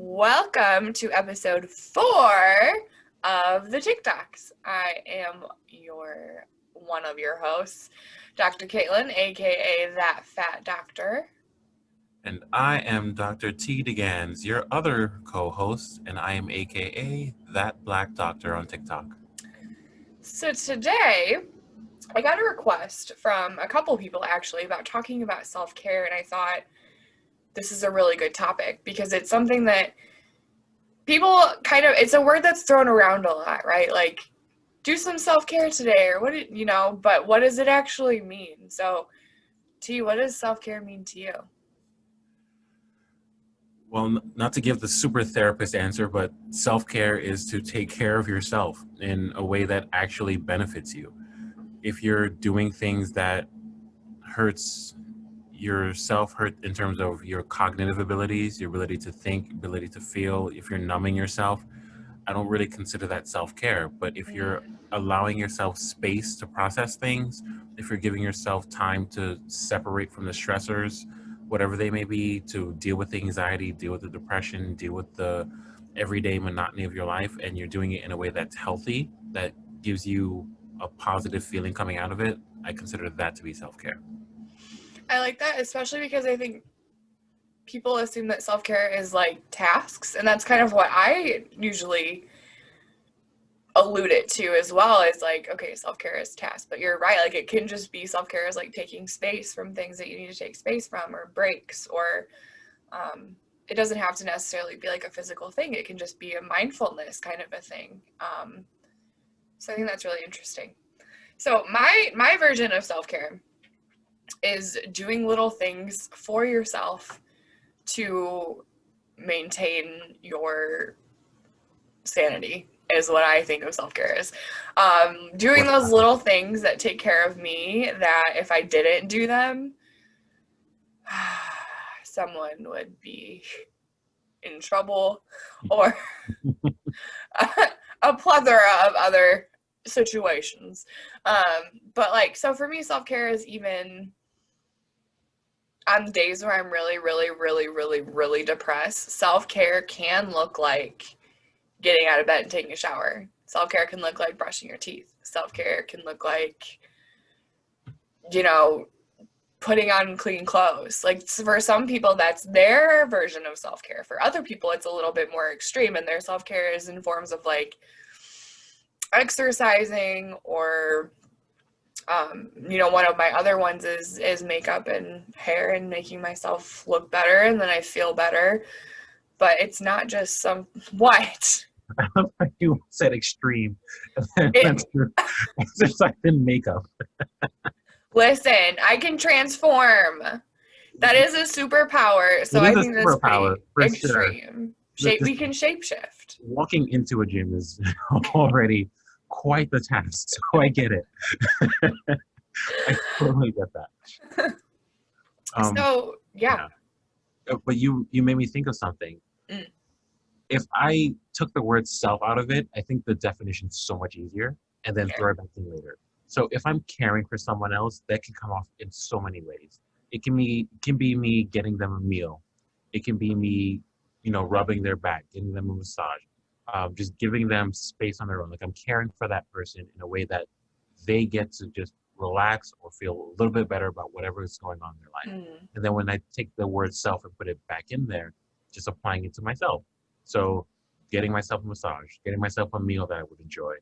Welcome to episode 4 of the TikDocs. I am one of your hosts, Dr. Caitlyn, aka That Fat Doctor. And I am Dr. TheTikDocs, your other co-host, and I am aka That Black Doctor on TikTok. So today, I got a request from a couple people actually about talking about self-care, and I thought this is a really good topic because it's something that people it's a word that's thrown around a lot, right? Like, do some self-care today, or but what does it actually mean? So, T, what does self-care mean to you? Well, not to give the super therapist answer, but self-care is to take care of yourself in a way that actually benefits you. If you're doing things that hurts yourself, hurt in terms of your cognitive abilities, your ability to think, ability to feel, if you're numbing yourself, I don't really consider that self-care. But if you're allowing yourself space to process things, if you're giving yourself time to separate from the stressors, whatever they may be, to deal with the anxiety, deal with the depression, deal with the everyday monotony of your life, and you're doing it in a way that's healthy, that gives you a positive feeling coming out of it, I consider that to be self-care. I like that, especially because I think people assume that self-care is like tasks, and that's kind of what I usually allude it to as well, is like, okay, self-care is tasks, but you're right, like it can just be self-care is like taking space from things that you need to take space from, or breaks, or it doesn't have to necessarily be like a physical thing. It can just be a mindfulness kind of a thing. So I think that's really interesting. So my version of self-care is doing little things for yourself to maintain your sanity, is what I think of self-care is. Doing those little things that take care of me, that if I didn't do them, someone would be in trouble, or a plethora of other situations. But like, so for me, self-care is even on days where I'm really, really, really, really, really depressed. Self-care can look like getting out of bed and taking a shower. Self-care can look like brushing your teeth. Self-care can look like, putting on clean clothes. Like, for some people, that's their version of self-care. For other people, it's a little bit more extreme, and their self-care is in forms of like exercising, or one of my other ones is makeup and hair and making myself look better, and then I feel better. But it's not just some what You said extreme. Exercise and makeup. Listen, I can transform. That is a superpower. So I think that's pretty extreme. Sure. We can shapeshift. Walking into a gym is already quite the task, so I get it. I totally get that. Yeah. But you made me think of something. If I took the word self out of it, I think the definition's so much easier, and then throw it back in later. So if I'm caring for someone else, that can come off in so many ways. It can be me getting them a meal. It can be me, rubbing their back, giving them a massage, just giving them space on their own. Like, I'm caring for that person in a way that they get to just relax or feel a little bit better about whatever is going on in their life. And then when I take the word self and put it back in there, just applying it to myself. So getting myself a massage, getting myself a meal that I would enjoy,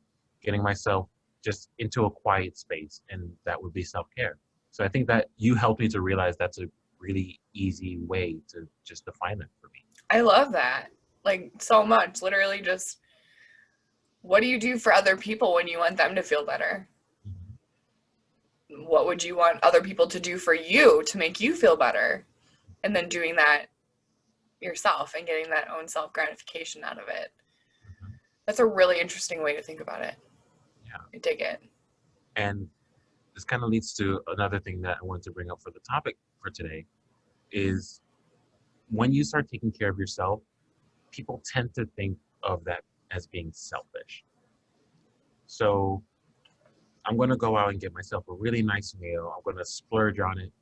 getting myself just into a quiet space, and that would be self-care. So I think that you helped me to realize that's a really easy way to just define that for me. I love that, like, so much. Literally, just what do you do for other people when you want them to feel better? What would you want other people to do for you to make you feel better? And then doing that yourself and getting that own self-gratification out of it. That's a really interesting way to think about it. Yeah. I dig it. And this kind of leads to another thing that I wanted to bring up for the topic for today, is when you start taking care of yourself, people tend to think of that as being selfish. So I'm going to go out and get myself a really nice meal. I'm going to splurge on it.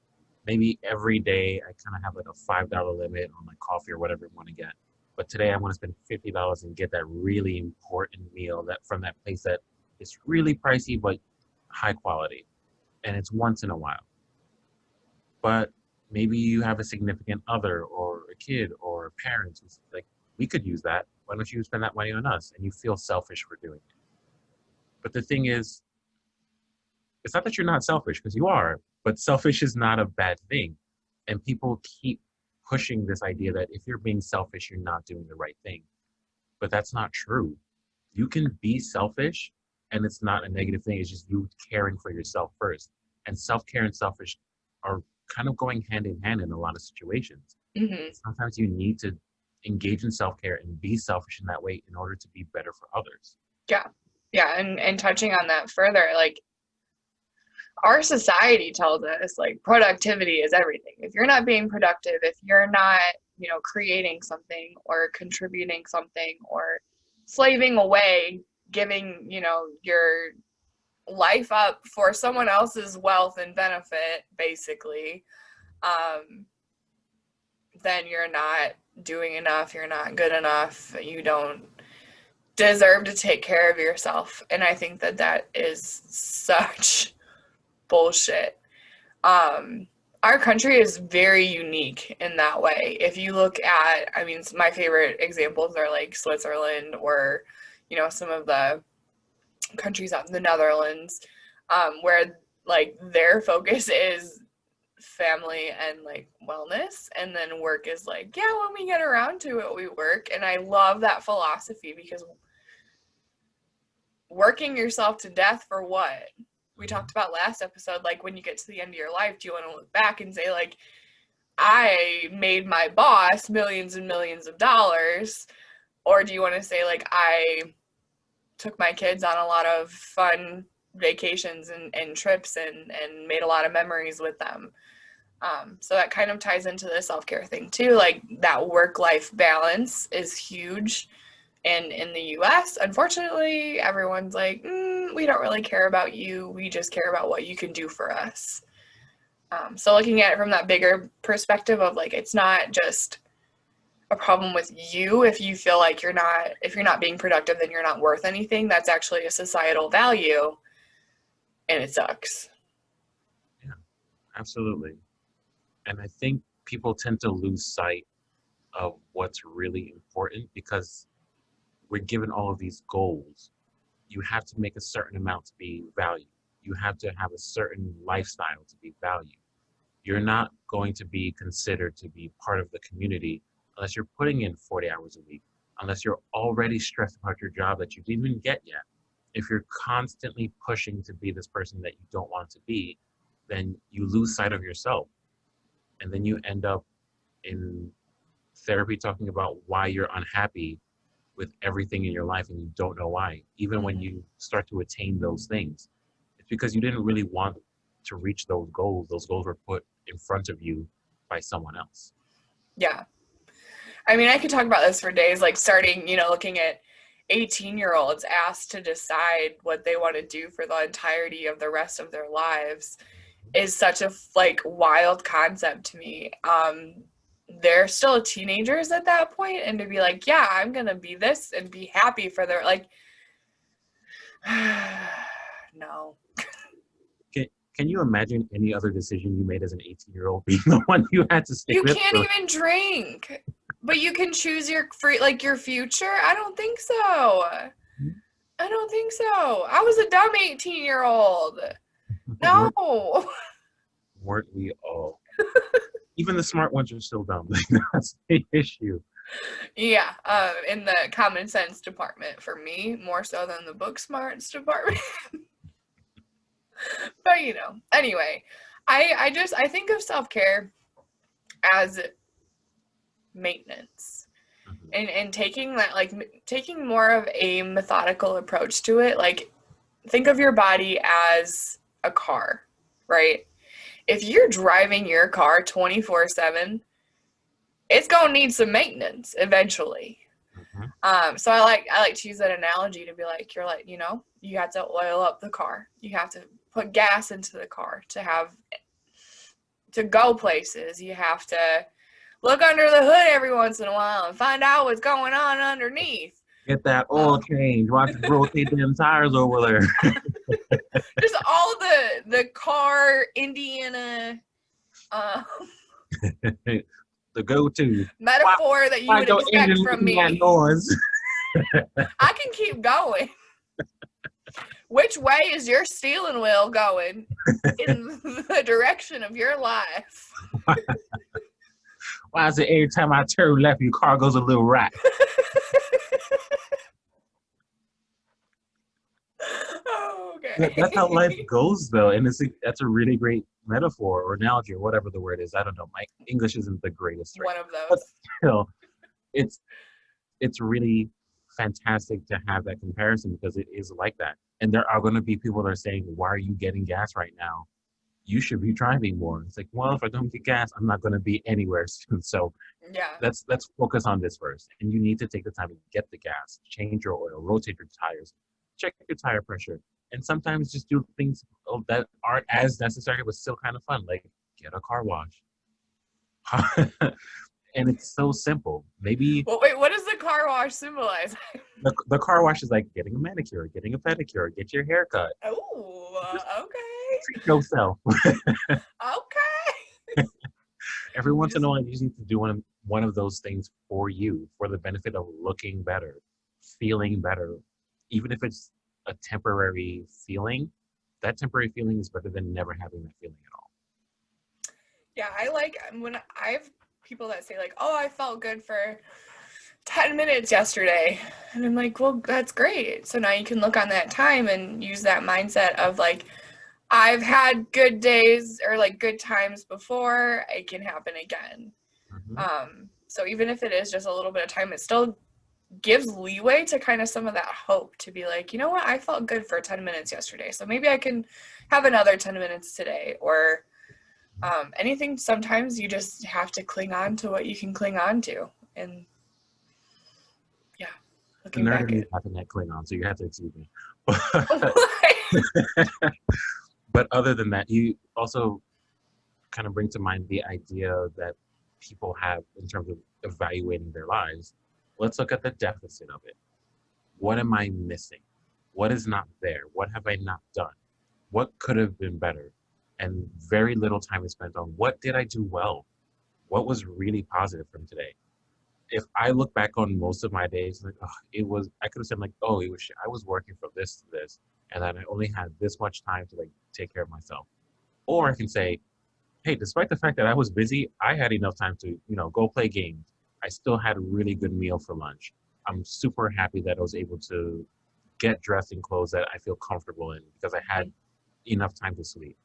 Maybe every day I kind of have like a $5 limit on like coffee or whatever I want to get. but today I want to spend $50 and get that really important meal that from that place that is really pricey but high quality, and it's once in a while. But maybe you have a significant other or a kid or a parent who's like, we could use that. Why don't you spend that money on us? And you feel selfish for doing it. But the thing is, it's not that you're not selfish, because you are, but selfish is not a bad thing. And people keep pushing this idea that if you're being selfish, you're not doing the right thing. But that's not true. You can be selfish and it's not a negative thing. It's just you caring for yourself first. And self-care and selfish are kind of going hand in hand in a lot of situations. Mm-hmm. Sometimes you need to engage in self-care and be selfish in that way in order to be better for others. Yeah. Yeah. And touching on that further, like, our society tells us like productivity is everything. If you're not being productive, if you're not, creating something or contributing something or slaving away, giving, your life up for someone else's wealth and benefit, basically, then you're not doing enough. You're not good enough. You don't deserve to take care of yourself. And I think that is such bullshit. Our country is very unique in that way. If you look at, my favorite examples are like Switzerland or, some of the countries out in the Netherlands, where like their focus is family and like wellness, and then work is like, yeah, when we get around to it, we work. And I love that philosophy, because working yourself to death for what? We talked about last episode, like when you get to the end of your life, do you want to look back and say like, I made my boss millions and millions of dollars? Or do you want to say like, I took my kids on a lot of fun vacations and trips and made a lot of memories with them? So that kind of ties into the self-care thing too. Like that work-life balance is huge. And in the US, unfortunately, everyone's like, we don't really care about you. We just care about what you can do for us. So looking at it from that bigger perspective of like, it's not just a problem with you. If you feel like if you're not being productive, then you're not worth anything. That's actually a societal value, and it sucks. Yeah, absolutely. And I think people tend to lose sight of what's really important, because we're given all of these goals. You have to make a certain amount to be valued. You have to have a certain lifestyle to be valued. You're not going to be considered to be part of the community unless you're putting in 40 hours a week, unless you're already stressed about your job that you didn't even get yet. If you're constantly pushing to be this person that you don't want to be, then you lose sight of yourself. And then you end up in therapy talking about why you're unhappy with everything in your life and you don't know why. Even when you start to attain those things, it's because you didn't really want to reach those goals. Those goals were put in front of you by someone else. Yeah. I could talk about this for days, like starting, looking at 18-year-olds asked to decide what they want to do for the entirety of the rest of their lives is such a wild concept to me. They're still teenagers at that point, and to be like, yeah, I'm gonna be this and be happy for their no. Can you imagine any other decision you made as an 18-year-old being the one you had to stay You with? can't even drink, but you can choose your your future. I don't think so. I don't think so. I was a dumb 18-year-old. No. Weren't we all? Even the smart ones are still dumb. That's the issue. Yeah, in the common sense department for me, more so than the book smarts department. But anyway, I think of self-care as maintenance. And taking that, taking more of a methodical approach to it. Like, think of your body as a car, right? If you're driving your car 24/7, it's gonna need some maintenance eventually. So I like to use that analogy to be like, you're like, you have to oil up the car. You have to put gas into the car to go places. You have to look under the hood every once in a while and find out what's going on underneath. Get that oil change. Watch it rotate them tires over there. Just all the car Indiana The go-to metaphor that you would expect from me. That noise? I can keep going. Which way is your steering wheel going in the direction of your life? Why is it every time I turn left, your car goes a little right? Oh, okay. That's how life goes, though, and that's a really great metaphor or analogy or whatever the word is. I don't know. My English isn't the greatest. Right? One of those. But still, it's really fantastic to have that comparison because it is like that. And there are going to be people that are saying, "Why are you getting gas right now? You should be driving more." It's like, well, if I don't get gas, I'm not going to be anywhere soon. So yeah, let's focus on this first. And you need to take the time to get the gas, change your oil, rotate your tires, check your tire pressure, and sometimes just do things that aren't as necessary but still kind of fun, like get a car wash. And it's so simple. Maybe. Well, wait, what does the car wash symbolize? The car wash is like getting a manicure, getting a pedicure, get your hair cut. Oh, okay. Treat yourself. Okay. Every once in a while, you just need to do one of those things for you, for the benefit of looking better, feeling better. Even if it's a temporary feeling, that temporary feeling is better than never having that feeling at all. Yeah, I like when I have people that say like, oh, I felt good for 10 minutes yesterday. And I'm like, well, that's great. So now you can look on that time and use that mindset of like, I've had good days or like good times before, it can happen again. Mm-hmm. So even if it is just a little bit of time, it still gives leeway to kind of some of that hope to be like, you know what, I felt good for 10 minutes yesterday. So maybe I can have another 10 minutes today or anything. Sometimes you just have to cling on to what you can cling on to. And yeah, looking back at having that cling on, so you have to excuse me. But other than that, you also kind of bring to mind the idea that people have in terms of evaluating their lives. Let's look at the deficit of it. What am I missing? What is not there? What have I not done? What could have been better? And very little time is spent on what did I do well? What was really positive from today? If I look back on most of my days, like, I could have said like, oh, it was shit. I was working from this to this, and then I only had this much time to like take care of myself. Or I can say, hey, despite the fact that I was busy, I had enough time to, go play games. I still had a really good meal for lunch. I'm super happy that I was able to get dressed in clothes that I feel comfortable in because I had enough time to sleep.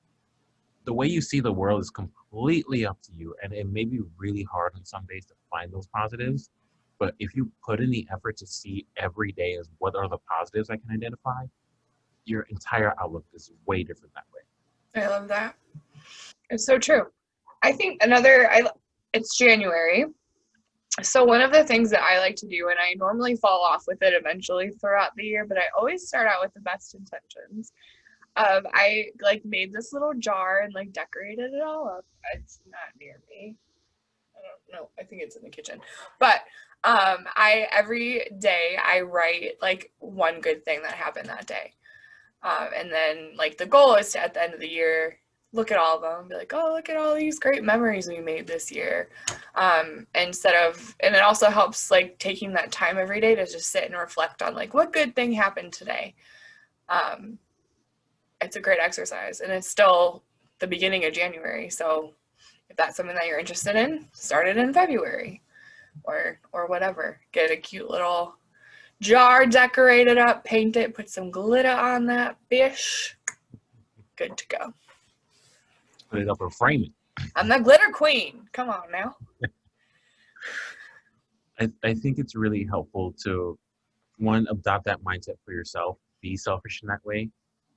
The way you see the world is completely up to you, and it may be really hard on some days to find those positives, but if you put in the effort to see every day as what are the positives I can identify, your entire outlook is way different that way. I love that. It's so true. I think it's January. So one of the things that I like to do, and I normally fall off with it eventually throughout the year, but I always start out with the best intentions. I like made this little jar and like decorated it all up. It's not near me. I don't know. I think it's in the kitchen. But every day I write like one good thing that happened that day. And then like the goal is to at the end of the year look at all of them and be like, oh, look at all these great memories we made this year. And it also helps like taking that time every day to just sit and reflect on like what good thing happened today. It's a great exercise, and it's still the beginning of January. So if that's something that you're interested in, start it in February or whatever. Get a cute little jar, decorate it up, paint it, put some glitter on that fish. Good to go. Put it up and frame it. I'm the glitter queen. Come on now. I think it's really helpful to, one, adopt that mindset for yourself, be selfish in that way,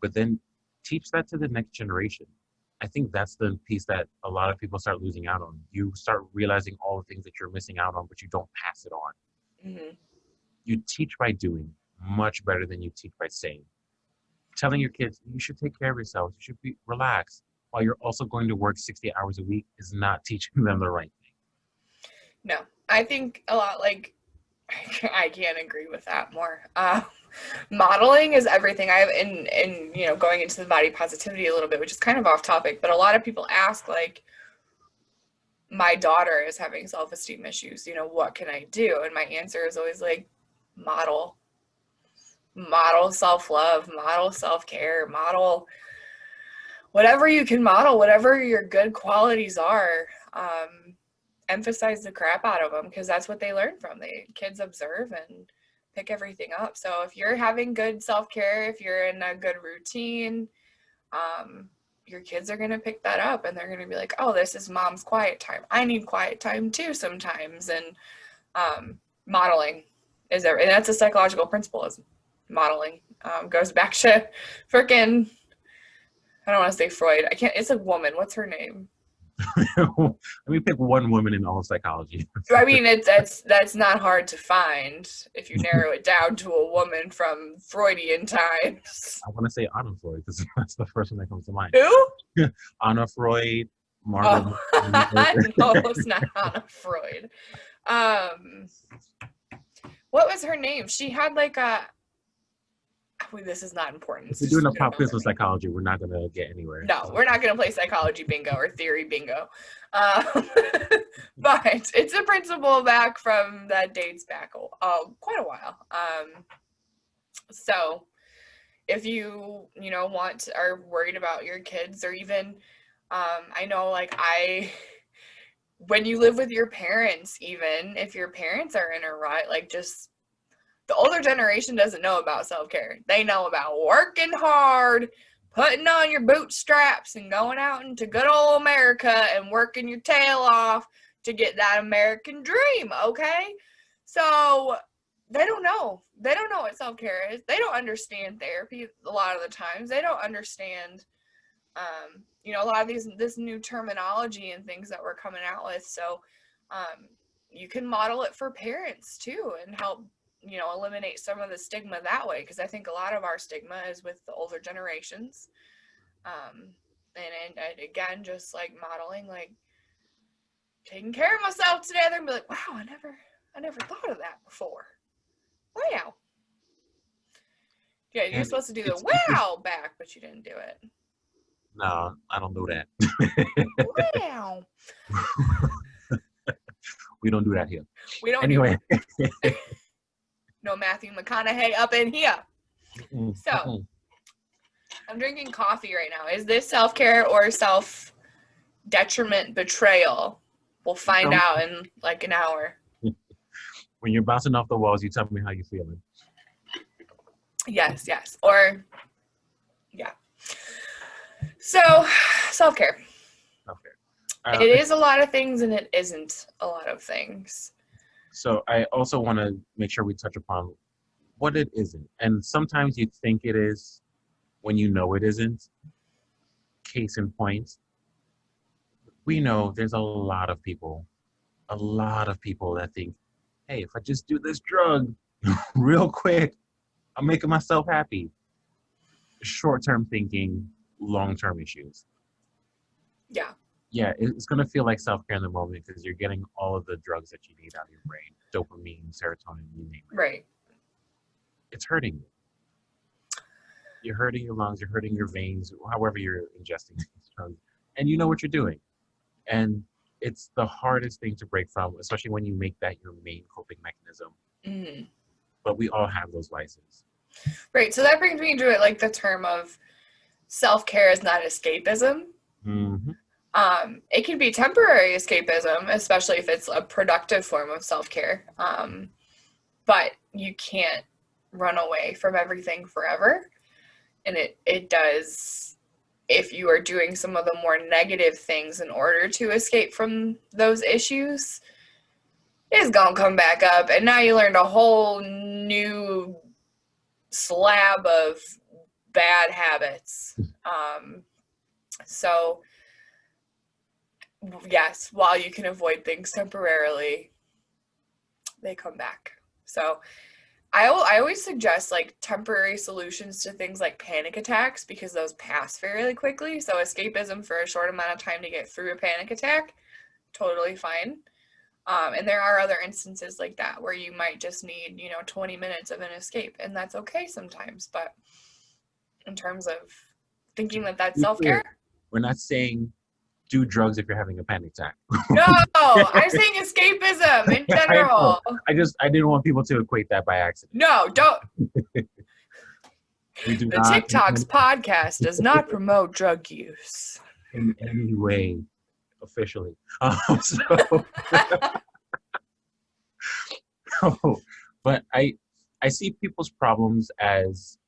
but then teach that to the next generation. I think that's the piece that a lot of people start losing out on. You start realizing all the things that you're missing out on, but you don't pass it on. Mm-hmm. You teach by doing much better than you teach by saying. Telling your kids, you should take care of yourselves, you should be relaxed, while you're also going to work 60 hours a week is not teaching them the right thing. No, I think a lot, like, I can't agree with that more. Modeling is everything. I have in you know, going into the body positivity a little bit, which is kind of off topic, but a lot of people ask, like, my daughter is having self-esteem issues, you know, what can I do? And my answer is always like, model self-love, model self-care, model whatever you can model, whatever your good qualities are. Emphasize the crap out of them, because that's what they learn from. Kids observe and pick everything up. So if you're having good self-care, if you're in a good routine, your kids are going to pick that up, and they're going to be like, oh, this is mom's quiet time. I need quiet time too sometimes. And modeling is there, and that's a psychological principle, is modeling. Goes back to freaking, I don't want to say Freud. I can't, it's a woman. What's her name? Let me pick one woman in all of psychology. I mean, that's not hard to find if you narrow it down to a woman from Freudian times. I want to say Anna Freud, because that's the first one that comes to mind. Who? Anna Freud, Margaret. No, it's not Anna Freud. What was her name? She had like a. This is not important. If we're doing a pop quiz with psychology, we're not going to get anywhere. No, we're not going to play psychology bingo or theory bingo. But it's a principle back from that dates back quite a while. So if you know, are worried about your kids, or even, I know, like, when you live with your parents, even if your parents are in a rut, like, just, the older generation doesn't know about self-care. They know about working hard, putting on your bootstraps, and going out into good old America and working your tail off to get that American dream, okay? So they don't know. They don't know what self-care is. They don't understand therapy a lot of the times. They don't understand, you know, a lot of this new terminology and things that we're coming out with. So you can model it for parents too, and help, you know, eliminate some of the stigma that way, because I think a lot of our stigma is with the older generations. And again, just like modeling, like taking care of myself together, and be like, wow, I never thought of that before. Wow. Yeah, you're supposed to do the wow back, but you didn't do it. No, I don't do that. Wow. We don't do that here. We don't. Anyway. No Matthew McConaughey up in here. So, I'm drinking coffee right now. Is this self-care or self-detriment betrayal? We'll find out in like an hour. When you're bouncing off the walls, you tell me how you're feeling. Yes. Or, yeah. So, self-care. It is a lot of things, and it isn't a lot of things. So I also want to make sure we touch upon what it isn't. And sometimes you think it is when you know it isn't. Case in point, we know there's a lot of people that think, hey, if I just do this drug real quick, I'm making myself happy. Short-term thinking, long-term issues. Yeah. Yeah, it's going to feel like self-care in the moment, because you're getting all of the drugs that you need out of your brain. Dopamine, serotonin, you name it. Right. It's hurting you. You're hurting your lungs, you're hurting your veins, however you're ingesting these drugs. And you know what you're doing. And it's the hardest thing to break from, especially when you make that your main coping mechanism. Mm-hmm. But we all have those vices. Right. So that brings me to it, like the term of self-care is not escapism. Mm-hmm. It can be temporary escapism, especially if it's a productive form of self-care. But you can't run away from everything forever. And it does, if you are doing some of the more negative things in order to escape from those issues, it's gonna come back up. And now you learned a whole new slab of bad habits. So yes, while you can avoid things temporarily, they come back. So I always suggest like temporary solutions to things like panic attacks, because those pass fairly quickly. So escapism for a short amount of time to get through a panic attack, totally fine. And there are other instances like that where you might just need, 20 minutes of an escape, and that's okay sometimes. But in terms of thinking that that's self-care, we're not saying do drugs if you're having a panic attack. no, I'm saying escapism in general. I didn't want people to equate that by accident. No, don't. We do the TikDocs podcast does not promote drug use in any way, officially. But I see people's problems as,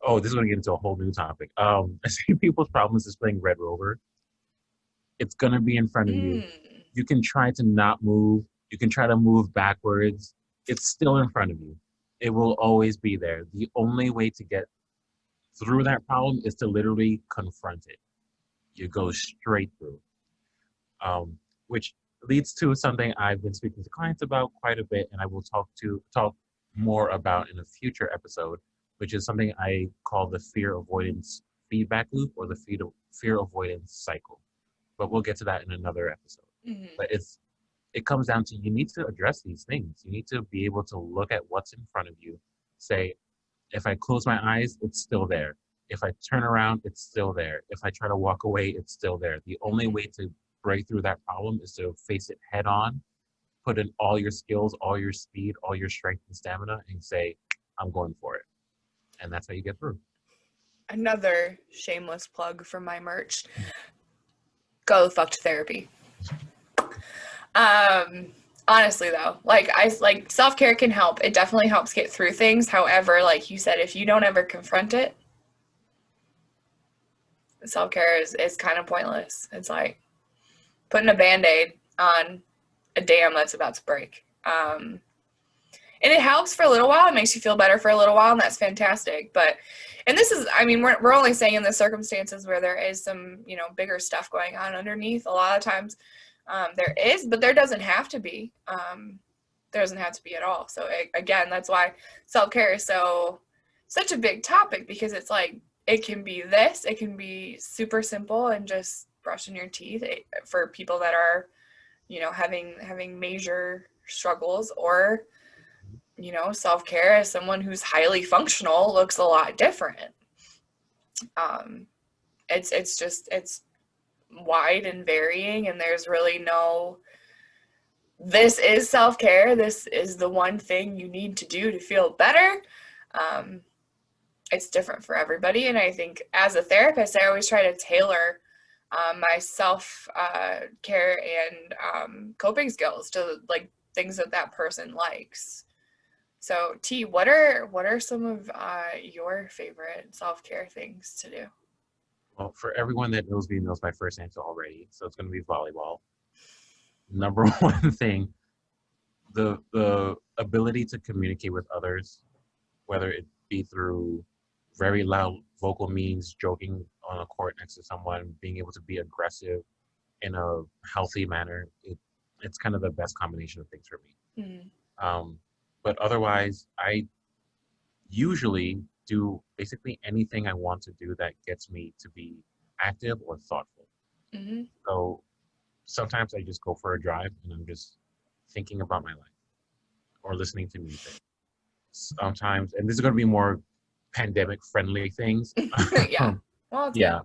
this is going to get into a whole new topic. I see people's problems as playing Red Rover. It's going to be in front of you. You can try to not move. You can try to move backwards. It's still in front of you. It will always be there. The only way to get through that problem is to literally confront it. You go straight through, which leads to something I've been speaking to clients about quite a bit, and I will talk more about in a future episode, which is something I call the fear avoidance feedback loop, or the fear avoidance cycle. But we'll get to that in another episode. Mm-hmm. But it comes down to, you need to address these things. You need to be able to look at what's in front of you, say, if I close my eyes, it's still there. If I turn around, it's still there. If I try to walk away, it's still there. The only way to break through that problem is to face it head on, put in all your skills, all your speed, all your strength and stamina, and say, I'm going for it. And that's how you get through. Another shameless plug for my merch. Go the fuck to therapy. Honestly though, self-care can help. It definitely helps get through things. However, like you said, if you don't ever confront it, self-care is kind of pointless. It's like putting a Band-Aid on a dam that's about to break. And it helps for a little while. It makes you feel better for a little while, and that's fantastic. And this is, we're only saying in the circumstances where there is some, bigger stuff going on underneath. A lot of times there is, but there doesn't have to be. There doesn't have to be at all. So again, that's why self-care is such a big topic, because it's like, it can be this, it can be super simple and just brushing your teeth for people that are, having major struggles, or, self-care as someone who's highly functional looks a lot different. It's wide and varying, and there's really no, this is self-care, this is the one thing you need to do to feel better. It's different for everybody, and I think as a therapist, I always try to tailor my self-care and coping skills to like things that person likes. So T, what are some of your favorite self-care things to do? Well, for everyone that knows me knows my first answer already, so it's going to be volleyball. Number one thing, the ability to communicate with others, whether it be through very loud vocal means, joking on a court next to someone, being able to be aggressive in a healthy manner, it's kind of the best combination of things for me. Mm-hmm. But otherwise, I usually do basically anything I want to do that gets me to be active or thoughtful. Mm-hmm. So sometimes I just go for a drive and I'm just thinking about my life or listening to music. Sometimes, and this is going to be more pandemic friendly things. Yeah. Well, yeah.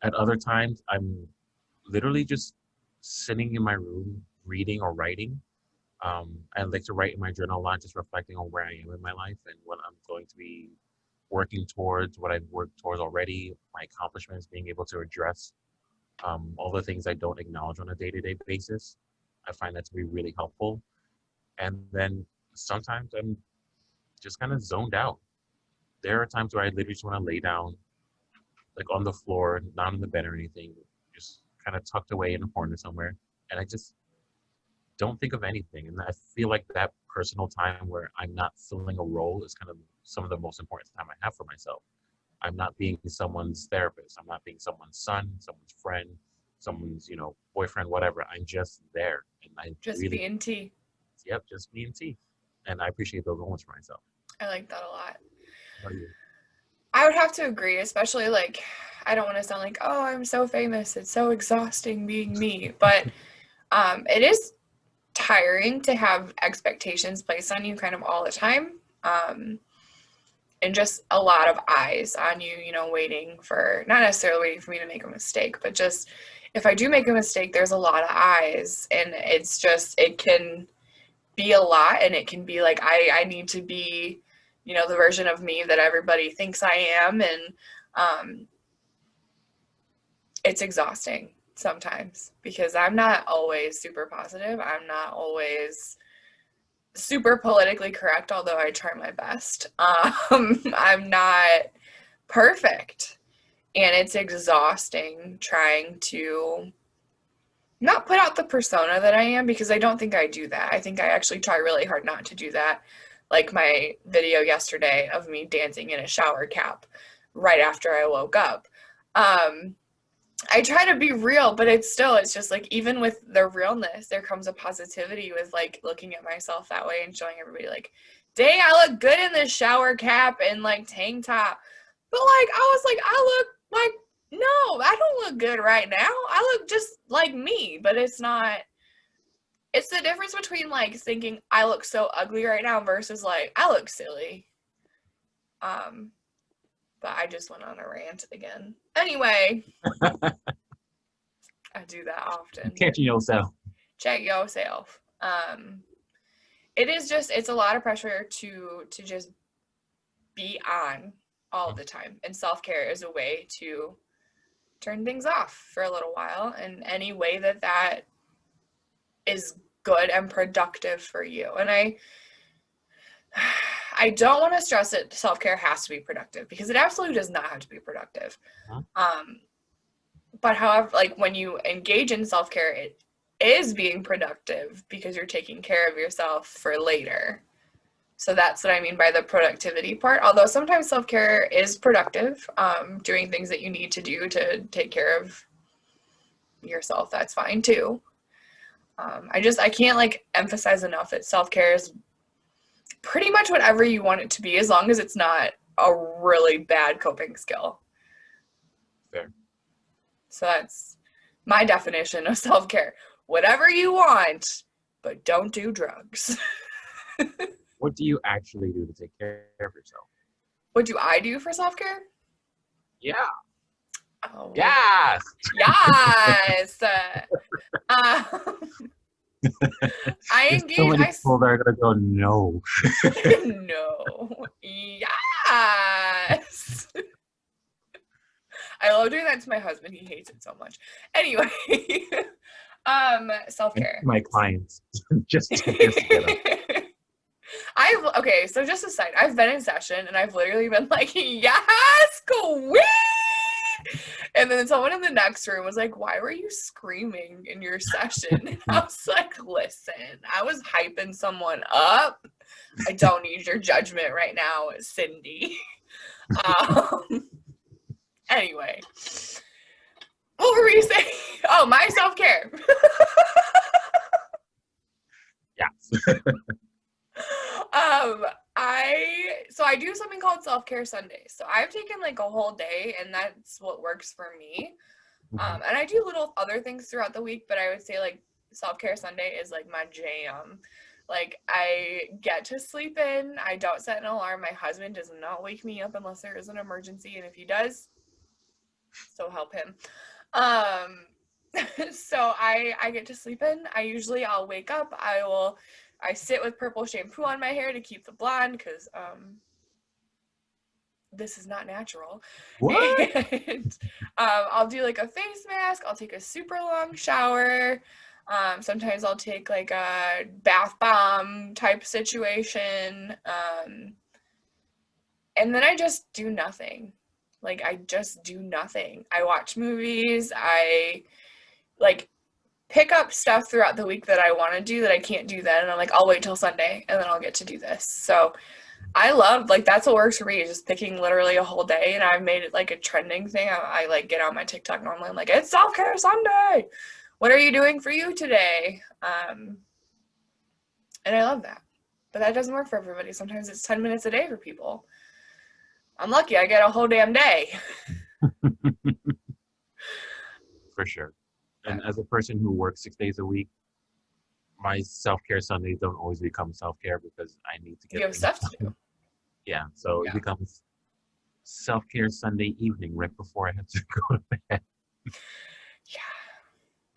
At other times, I'm literally just sitting in my room reading or writing. I like to write in my journal a lot, just reflecting on where I am in my life and what I'm going to be working towards, what I've worked towards already, my accomplishments, being able to address all the things I don't acknowledge on a day-to-day basis. I find that to be really helpful. And then sometimes I'm just kind of zoned out. There are times where I literally just want to lay down, like on the floor, not in the bed or anything, just kind of tucked away in a corner somewhere. And I just don't think of anything. And I feel like that personal time where I'm not filling a role is kind of some of the most important time I have for myself. I'm not being someone's therapist. I'm not being someone's son, someone's friend, someone's, boyfriend, whatever. I'm just there. And I just really, being T. Yep, just being T. And I appreciate those moments for myself. I like that a lot. How about you? I would have to agree, especially like, I don't want to sound like, oh, I'm so famous. It's so exhausting being me. But It is tiring to have expectations placed on you kind of all the time. And just a lot of eyes on you, you know, waiting for, not necessarily waiting for me to make a mistake, but just if I do make a mistake, there's a lot of eyes, and it's just, it can be a lot, and it can be like, I need to be, you know, the version of me that everybody thinks I am, and it's exhausting sometimes because I'm not always super positive. I'm not always super politically correct, although I try my best. I'm not perfect, and it's exhausting trying to not put out the persona that I am, because I don't think I do that. I think I actually try really hard not to do that. Like my video yesterday of me dancing in a shower cap right after I woke up. I try to be real, but it's just like, even with the realness, there comes a positivity with like looking at myself that way and showing everybody like, dang, I look good in this shower cap and like tank top. But like, I was like, I look like, no, I don't look good right now. I look just like me, but it's not, it's the difference between like thinking I look so ugly right now versus like, I look silly. But I just went on a rant again. Anyway, I do that often. Catching yourself. Check yourself. It is just, it's a lot of pressure to just be on all the time. And self-care is a way to turn things off for a little while, and any way that is good and productive for you. And I don't want to stress that self-care has to be productive, because it absolutely does not have to be productive. But however, like when you engage in self-care, it is being productive because you're taking care of yourself for later. So that's what I mean by the productivity part. Although sometimes self-care is productive, doing things that you need to do to take care of yourself, that's fine too. I can't like emphasize enough that self-care is pretty much whatever you want it to be, as long as it's not a really bad coping skill. Fair. So that's my definition of self-care. Whatever you want, but don't do drugs. What do you actually do to take care of yourself? What do I do for self-care? Yeah. Oh. Yes. Yes. I engage. So many people that are gonna go no. No. Yes. I love doing that to my husband. He hates it so much. Anyway, self-care. My clients just to get them. Okay, so just a side, I've been in session and I've literally been like, yes, queen! And then someone in the next room was like, why were you screaming in your session? And I was like, listen, I was hyping someone up. I don't need your judgment right now, Cindy. Anyway, what were we saying? Oh, my self-care. Yes. I do something called self-care Sundays. So I've taken like a whole day, and that's what works for me. And I do little other things throughout the week, but I would say like self-care Sunday is like my jam. Like I get to sleep in. I don't set an alarm. My husband does not wake me up unless there is an emergency, and if he does, so help him. So I get to sleep in. I'll wake up. I sit with purple shampoo on my hair to keep the blonde, because this is not natural. What? And I'll do like a face mask. I'll take a super long shower. Sometimes I'll take like a bath bomb type situation. And then I just do nothing. Like I just do nothing. I watch movies. I like pick up stuff throughout the week that I want to do that I can't do then, and I'm like, I'll wait till Sunday and then I'll get to do this. So I love, like, that's what works for me, is just picking literally a whole day, and I've made it like a trending thing. I like get on my TikTok normally, I'm like, it's self-care Sunday, what are you doing for you today? And I love that, but that doesn't work for everybody. Sometimes it's 10 minutes a day for people. I'm lucky I get a whole damn day. For sure. And as a person who works 6 days a week, my self-care Sundays don't always become self-care because I need to get You have things stuff to done. do. Yeah, so it becomes self-care Sunday evening right before I have to go to bed.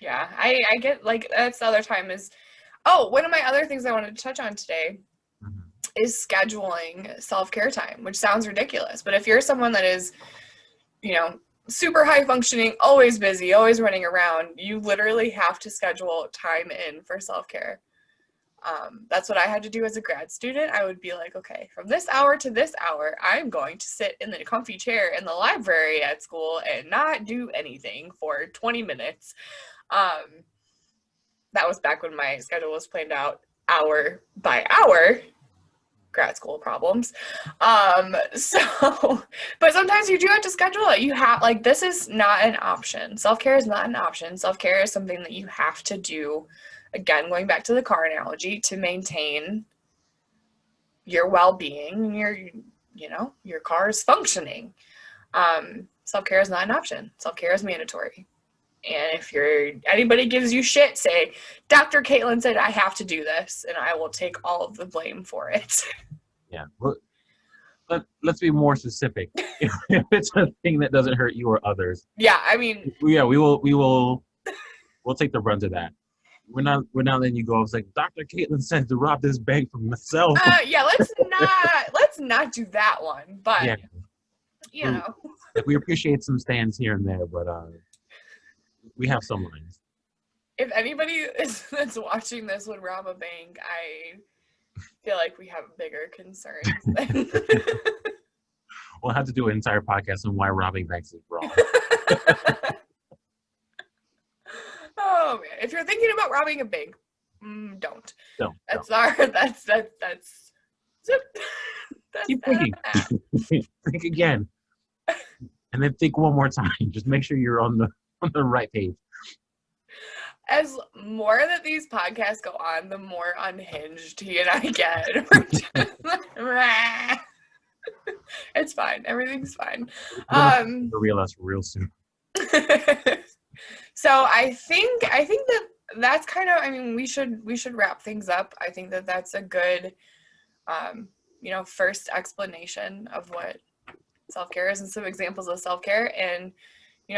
Yeah. I get, like, that's the other time is, one of my other things I wanted to touch on today is scheduling self-care time, which sounds ridiculous. But if you're someone that is, super high functioning, always busy, always running around, you literally have to schedule time in for self-care. That's what I had to do as a grad student. I would be like, okay, from this hour to this hour, I'm going to sit in the comfy chair in the library at school and not do anything for 20 minutes. That was back when my schedule was planned out hour by hour. Grad school problems. But sometimes you do have to schedule it. You have, like, this is not an option. Self-care is not an option. Self-care is something that you have to do. Again, going back to the car analogy, to maintain your well-being and your car is functioning. Self-care is not an option. Self-care is mandatory. And if anybody gives you shit, say, Dr. Caitlyn said I have to do this, and I will take all of the blame for it. Yeah. Well, let's be more specific. If it's a thing that doesn't hurt you or others. Yeah, I mean. Yeah, we'll take the brunt of that. We're not letting you go. I was like, Dr. Caitlyn said to rob this bank from myself. Yeah, let's not do that one. But we appreciate some stands here and there, but we have some lines. If anybody that's watching this would rob a bank, I feel like we have bigger concerns. We'll have to do an entire podcast on why robbing banks is wrong. Oh man! If you're thinking about robbing a bank, don't. That's keep thinking. Think again, and then think one more time. Just make sure you're on the right page. As more that these podcasts go on, the more unhinged he and I get. It's fine. Everything's fine. Realize real soon. So I think that's kind of, I mean, we should wrap things up. I think that's a good, first explanation of what self-care is and some examples of self-care, and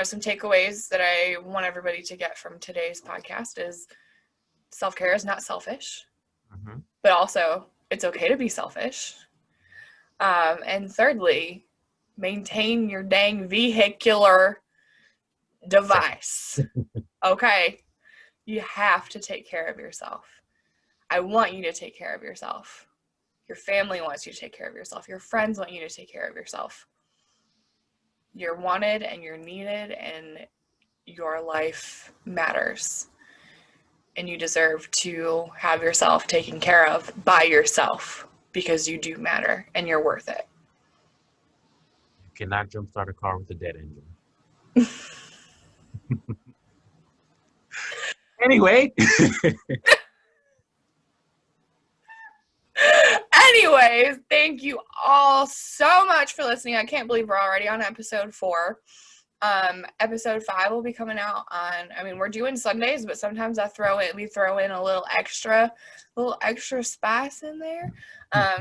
some takeaways that I want everybody to get from today's podcast is self-care is not selfish, but also it's okay to be selfish. And thirdly, maintain your dang vehicular device. Okay? You have to take care of yourself. I want you to take care of yourself. Your family wants you to take care of yourself. Your friends want you to take care of yourself. You're wanted and you're needed, and your life matters. And you deserve to have yourself taken care of by yourself, because you do matter and you're worth it. You cannot jumpstart a car with a dead engine. Anyway. Anyways, thank you all so much for listening. I can't believe we're already on episode 4. Episode 5 will be coming out on, we're doing Sundays, but sometimes we throw in a little extra spice in there.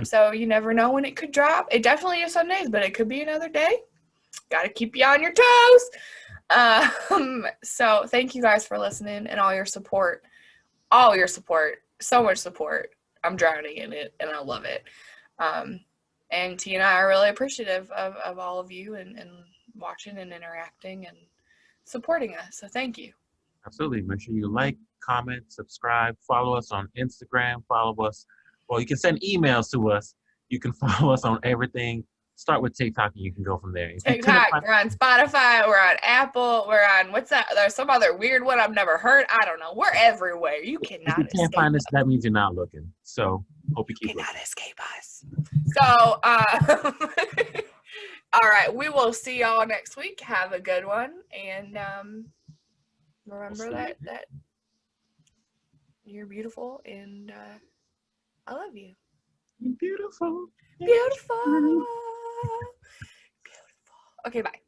So you never know when it could drop. It definitely is Sundays, but it could be another day. Got to keep you on your toes. So thank you guys for listening and all your support. So much support. I'm drowning in it, and I love it. And T and I are really appreciative of all of you and watching and interacting and supporting us. So thank you. Absolutely. Make sure you like, comment, subscribe, follow us on Instagram, follow us. Well, you can send emails to us. You can follow us on everything. Start with TikTok and you can go from there. TikTok, we're on Spotify, we're on Apple, we're on, what's that? There's some other weird one I've never heard. I don't know. We're everywhere. You cannot escape. If you can't find us, that means you're not looking. So hope you keep cannot looking. Escape us. So, all right. We will see y'all next week. Have a good one. And remember that you're beautiful and I love you. You're beautiful. Beautiful. Beautiful. Okay, bye.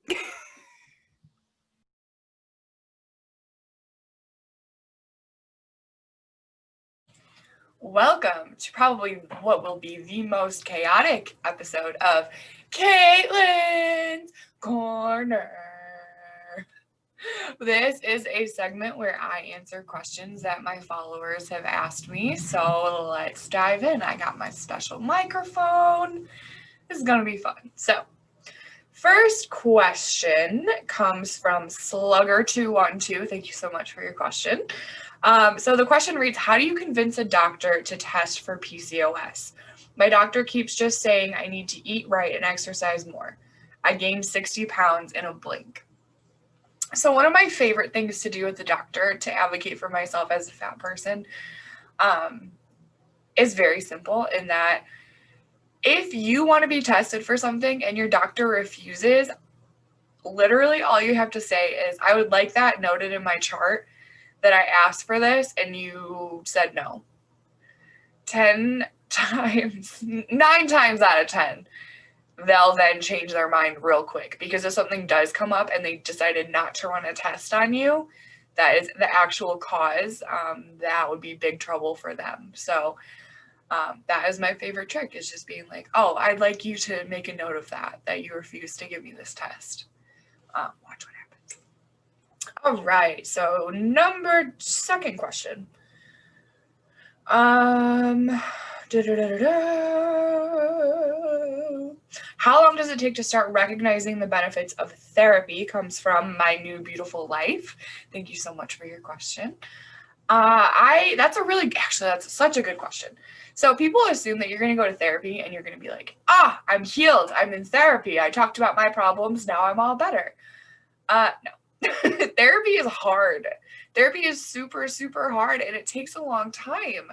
Welcome to probably what will be the most chaotic episode of Caitlyns Corner. This is a segment where I answer questions that my followers have asked me, so let's dive in. I got my special microphone. This is going to be fun. So, first question comes from Slugger212. Thank you so much for your question. So the question reads, how do you convince a doctor to test for PCOS? My doctor keeps just saying I need to eat right and exercise more. I gained 60 pounds in a blink. So one of my favorite things to do with the doctor to advocate for myself as a fat person is very simple in that if you want to be tested for something and your doctor refuses, literally all you have to say is, I would like that noted in my chart that I asked for this and you said no. 9 times out of 10, they'll then change their mind real quick, because if something does come up and they decided not to run a test on you, that is the actual cause, that would be big trouble for them. So that is my favorite trick, is just being like, oh, I'd like you to make a note of that you refused to give me this test. Watch what happens. All right, so second question. How long does it take to start recognizing the benefits of therapy? Comes from My New Beautiful Life. Thank you so much for your question. That's such a good question. So people assume that you're going to go to therapy and you're going to be like, I'm healed. I'm in therapy. I talked about my problems. Now I'm all better. No. Therapy is hard. Therapy is super, super hard, and it takes a long time.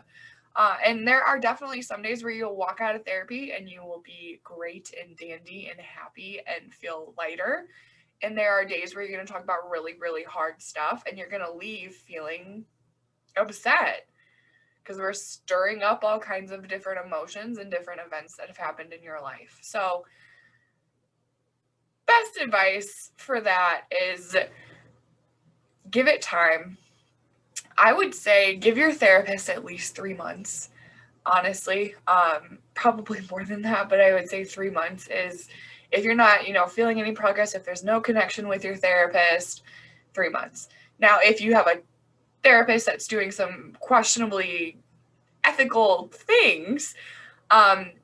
And there are definitely some days where you'll walk out of therapy and you will be great and dandy and happy and feel lighter. And there are days where you're going to talk about really, really hard stuff and you're going to leave feeling upset, because we're stirring up all kinds of different emotions and different events that have happened in your life. So best advice for that is give it time. I would say give your therapist at least 3 months, honestly. Probably more than that, but I would say 3 months is, if you're not, feeling any progress, if there's no connection with your therapist, 3 months. Now, if you have a therapist that's doing some questionably ethical things,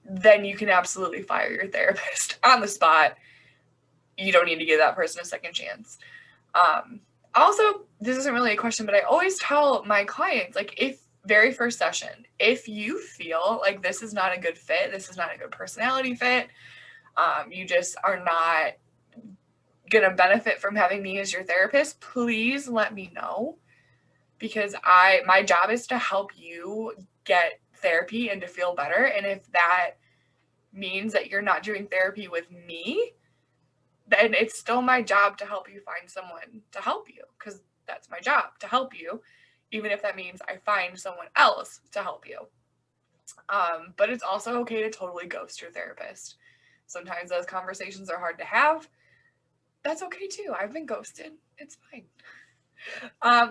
then you can absolutely fire your therapist on the spot. You don't need to give that person a second chance. Also, this isn't really a question, but I always tell my clients, like, if very first session, if you feel like this is not a good fit, this is not a good personality fit, you just are not gonna benefit from having me as your therapist, please let me know, because my job is to help you get therapy and to feel better. And if that means that you're not doing therapy with me, then it's still my job to help you find someone to help you, because that's my job, to help you, even if that means I find someone else to help you. But it's also okay to totally ghost your therapist. Sometimes those conversations are hard to have. That's okay too. I've been ghosted. It's fine.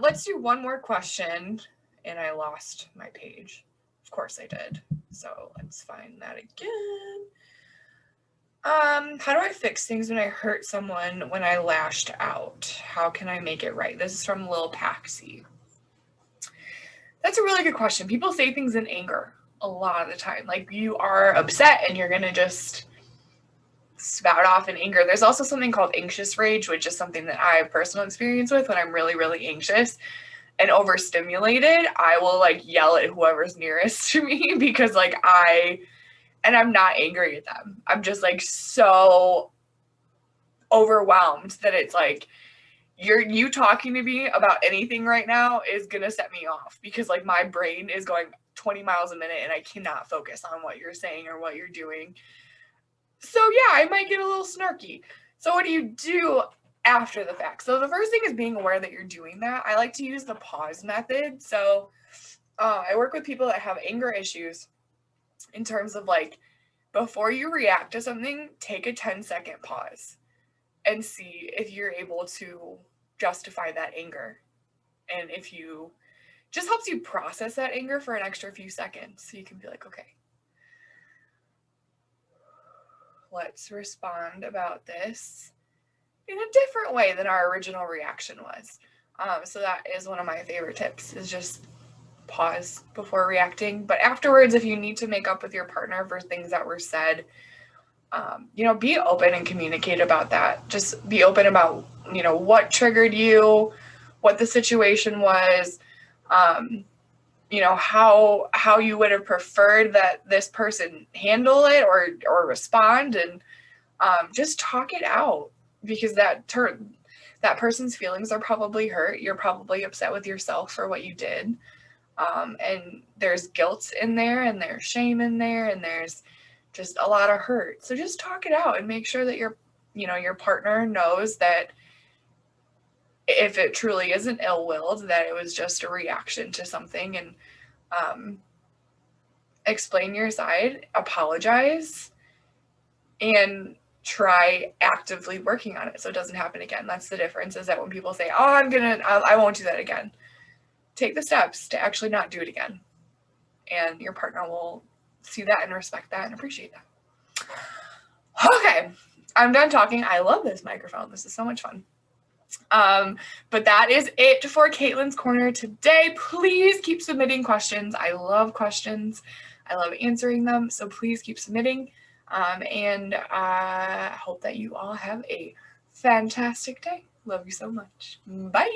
Let's do one more question. And I lost my page. Of course I did. So let's find that again. How do I fix things when I hurt someone when I lashed out? How can I make it right? This is from Lil Paxi. That's a really good question. People say things in anger a lot of the time. Like, you are upset and you're going to just spout off in anger. There's also something called anxious rage, which is something that I have personal experience with. When I'm really, really anxious and overstimulated, I will yell at whoever's nearest to me, because I'm not angry at them. I'm just so overwhelmed that it's you talking to me about anything right now is gonna set me off, because my brain is going 20 miles a minute and I cannot focus on what you're saying or what you're doing. So yeah, I might get a little snarky. So what do you do after the fact? So the first thing is being aware that you're doing that. I like to use the pause method. So I work with people that have anger issues, in terms of before you react to something, take a 10-second pause and see if you're able to justify that anger. And if you just helps you process that anger for an extra few seconds. So you can be like, okay, let's respond about this in a different way than our original reaction was. So that is one of my favorite tips, is just pause before reacting. But afterwards, if you need to make up with your partner for things that were said, be open and communicate about that. Just be open about, what triggered you, what the situation was, how you would have preferred that this person handle it or respond, and just talk it out, because that person's feelings are probably hurt. You're probably upset with yourself for what you did. And there's guilt in there, and there's shame in there, and there's just a lot of hurt. So just talk it out and make sure that your partner knows that if it truly isn't ill-willed, that it was just a reaction to something, and explain your side, apologize, and try actively working on it so it doesn't happen again. That's the difference, is that when people say, oh, I won't do that again, take the steps to actually not do it again. And your partner will see that and respect that and appreciate that. Okay, I'm done talking. I love this microphone. This is so much fun. But that is it for Caitlyns Corner today. Please keep submitting questions. I love questions. I love answering them. So please keep submitting. And I hope that you all have a fantastic day. Love you so much. Bye.